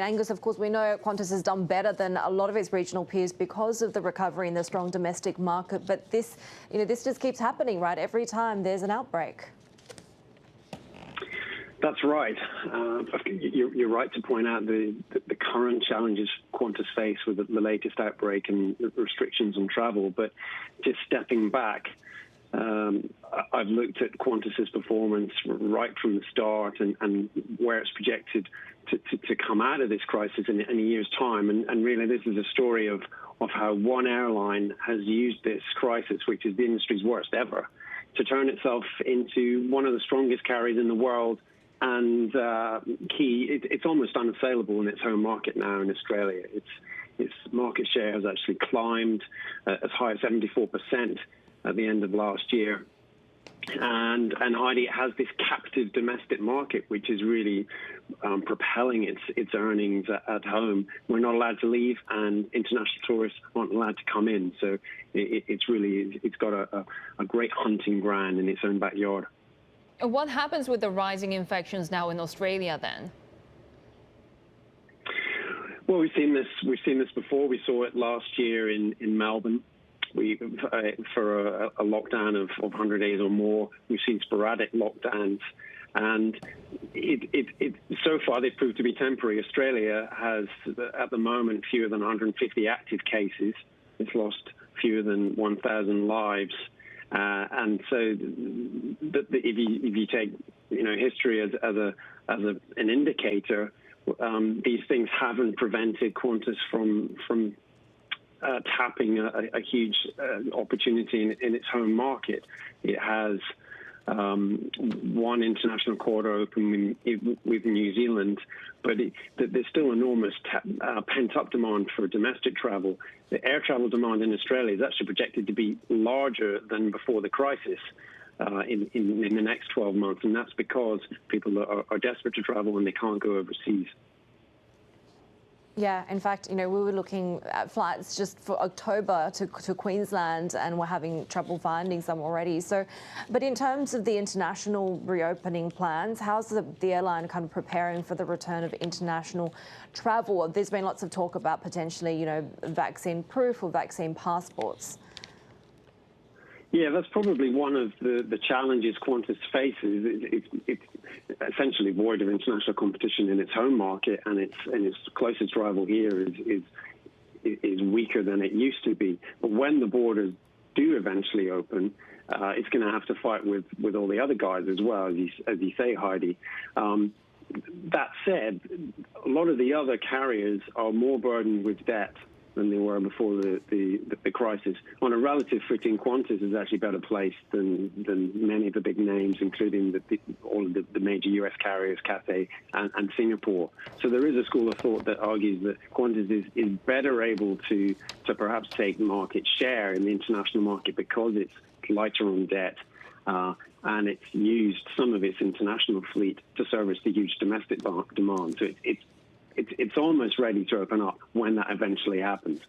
Angus, of course, we know Qantas has done better than a lot of its regional peers because of the recovery in the strong domestic market. But this just keeps happening, right? Every time there's an outbreak. That's right. You're right to point out the current challenges Qantas face with the latest outbreak and restrictions on travel. But just stepping back, I've looked at Qantas's performance right from the start and where it's projected to come out of this crisis in a year's time. And really, this is a story of how one airline has used this crisis, which is the industry's worst ever, to turn itself into one of the strongest carriers in the world. And it's almost unassailable in its home market now in Australia. Its market share has actually climbed as high as 74% at the end of last year. And Heidi, it has this captive domestic market, which is really propelling its earnings at home. We're not allowed to leave, and international tourists aren't allowed to come in. So it's got a great hunting ground in its own backyard. What happens with the rising infections now in Australia then? Well, we've seen this before. We saw it last year in Melbourne. For a lockdown of 100 days or more, we've seen sporadic lockdowns, and so far they've proved to be temporary. Australia has, at the moment, fewer than 150 active cases. It's lost fewer than 1,000 lives, and so if you take history as an indicator, these things haven't prevented Qantas from tapping a huge opportunity in its home market. It has one international corridor open with New Zealand, but there's still enormous pent-up demand for domestic travel. The air travel demand in Australia is actually projected to be larger than before the crisis in the next 12 months, and that's because people are desperate to travel and they can't go overseas. Yeah, in fact, we were looking at flights just for October to Queensland, and we're having trouble finding some already. So, but in terms of the international reopening plans, how's the airline kind of preparing for the return of international travel? There's been lots of talk about potentially, vaccine proof or vaccine passports. Yeah, that's probably one of the challenges Qantas faces. It's essentially void of international competition in its home market, and its closest rival here is weaker than it used to be. But when the borders do eventually open, it's going to have to fight with all the other guys as well, as you say, Heidi. That said, a lot of the other carriers are more burdened with debt than they were before the crisis. On a relative footing, Qantas is actually better placed than many of the big names, including all of the major US carriers, Cathay and Singapore. So there is a school of thought that argues that Qantas is better able to perhaps take market share in the international market because it's lighter on debt, and it's used some of its international fleet to service the huge domestic demand. So it's almost ready to open up when that eventually happens.